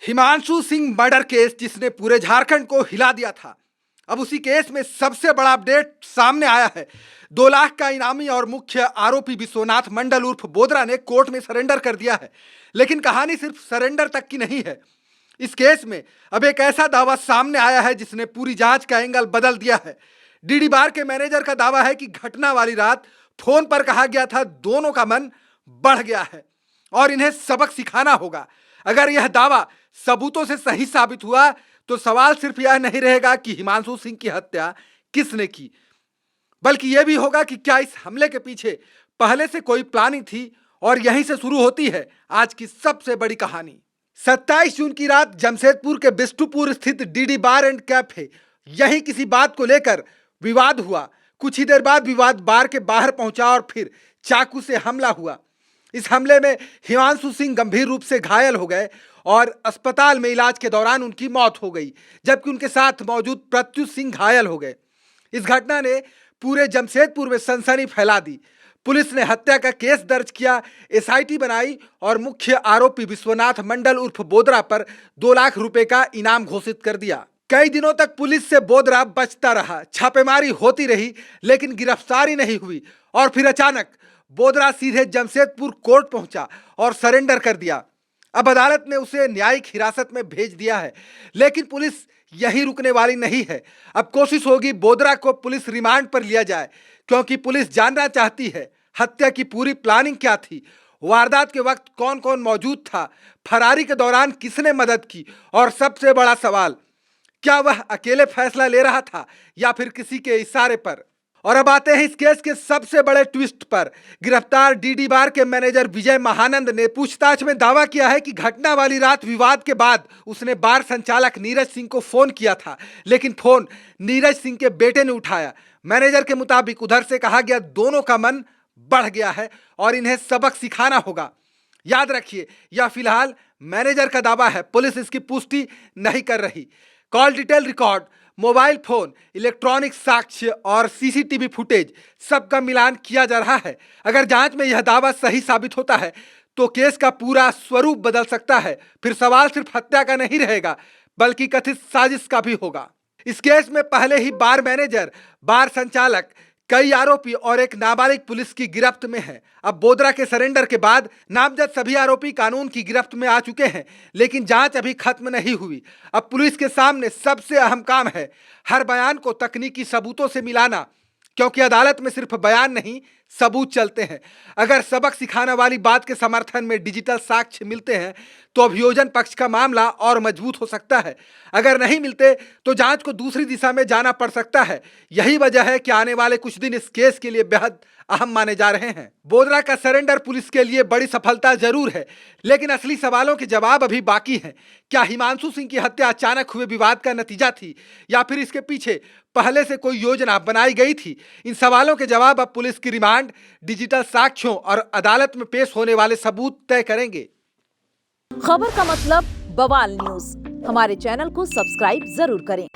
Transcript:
Himanshu Singh murder case जिसने पूरे झारखंड को हिला दिया था, अब उसी केस में सबसे बड़ा अपडेट सामने आया है। 2 लाख का इनामी और मुख्य आरोपी विश्वनाथ मंडल उर्फ बोदरा ने कोर्ट में सरेंडर कर दिया है। लेकिन कहानी सिर्फ सरेंडर तक की नहीं है। इस केस में अब एक ऐसा दावा सामने आया है जिसने पूरी जांच का एंगल बदल दिया है। डीडी बार के मैनेजर का दावा है कि घटना वाली रात फोन पर कहा गया था दोनों का मन बढ़ गया है और इन्हें सबक सिखाना होगा। अगर यह दावा सबूतों से सही साबित हुआ तो सवाल सिर्फ यह नहीं रहेगा कि हिमांशु सिंह की हत्या किसने की, बल्कि यह भी होगा कि क्या इस हमले के पीछे पहले से कोई प्लानिंग थी। और यहीं से शुरू होती है आज की सबसे बड़ी कहानी। 27 जून की रात जमशेदपुर के बिष्टुपुर स्थित डीडी बार एंड कैफे यहीं किसी बात को लेकर विवाद हुआ। कुछ ही देर बाद विवाद बार के बाहर पहुंचा और फिर चाकू से हमला हुआ। इस हमले में हिमांशु सिंह गंभीर रूप से घायल हो गए और अस्पताल में इलाज के दौरान उनकी मौत हो गई, जबकि उनके साथ मौजूद प्रत्युष सिंह घायल हो गए। इस घटना ने पूरे जमशेदपुर में सनसनी फैला दी। पुलिस ने हत्या का केस दर्ज किया, एसआईटी बनाई और मुख्य आरोपी विश्वनाथ मंडल उर्फ बोदरा पर 2 लाख रुपए का इनाम घोषित कर दिया। कई दिनों तक पुलिस से बोदरा बचता रहा, छापेमारी होती रही, लेकिन गिरफ्तारी नहीं हुई। और फिर अचानक बोदरा सीधे जमशेदपुर कोर्ट पहुंचा और सरेंडर कर दिया। अब अदालत ने उसे न्यायिक हिरासत में भेज दिया है, लेकिन पुलिस यहीं रुकने वाली नहीं है। अब कोशिश होगी बोदरा को पुलिस रिमांड पर लिया जाए, क्योंकि पुलिस जानना चाहती है हत्या की पूरी प्लानिंग क्या थी, वारदात के वक्त कौन कौन मौजूद था, फरारी के दौरान किसने मदद की, और सबसे बड़ा सवाल, क्या वह अकेले फैसला ले रहा था या फिर किसी के इशारे पर। और अब आते हैं इस केस के सबसे बड़े ट्विस्ट पर। गिरफ्तार डीडी बार के मैनेजर विजय महानंद ने पूछताछ में दावा किया है कि घटना वाली रात विवाद के बाद उसने बार संचालक नीरज सिंह को फोन किया था, लेकिन फोन नीरज सिंह के बेटे ने उठाया। मैनेजर के मुताबिक उधर से कहा गया दोनों का मन बढ़ गया है और इन्हें सबक सिखाना होगा। याद रखिए, यह फिलहाल मैनेजर का दावा है, पुलिस इसकी पुष्टि नहीं कर रही। Call detail record, mobile phone, electronic साक्ष्य और सीसीटीवी फुटेज सबका मिलान किया जा रहा है। अगर जांच में यह दावा सही साबित होता है तो केस का पूरा स्वरूप बदल सकता है। फिर सवाल सिर्फ हत्या का नहीं रहेगा, बल्कि कथित साजिश का भी होगा। इस केस में पहले ही बार मैनेजर, बार संचालक, कई आरोपी और एक नाबालिग पुलिस की गिरफ्त में है। अब बोदरा के सरेंडर के बाद नामजद सभी आरोपी कानून की गिरफ्त में आ चुके हैं, लेकिन जांच अभी खत्म नहीं हुई। अब पुलिस के सामने सबसे अहम काम है हर बयान को तकनीकी सबूतों से मिलाना, क्योंकि अदालत में सिर्फ बयान नहीं, सबूत चलते हैं। अगर सबक सिखाने वाली बात के समर्थन में डिजिटल साक्ष्य मिलते हैं तो अभियोजन पक्ष का मामला और मजबूत हो सकता है। अगर नहीं मिलते तो जांच को दूसरी दिशा में जाना पड़ सकता है। यही वजह है कि आने वाले कुछ दिन इस केस के लिए बेहद अहम माने जा रहे हैं। बोदरा का सरेंडर पुलिस के लिए बड़ी सफलता जरूर है, लेकिन असली सवालों के जवाब अभी बाकी हैं। क्या हिमांशु सिंह की हत्या अचानक हुए विवाद का नतीजा थी या फिर इसके पीछे पहले से कोई योजना बनाई गई थी? इन सवालों के जवाब अब पुलिस की रिमांड, डिजिटल साक्ष्यों और अदालत में पेश होने वाले सबूत तय करेंगे। खबर का मतलब बवाल न्यूज। हमारे चैनल को सब्सक्राइब जरूर करें।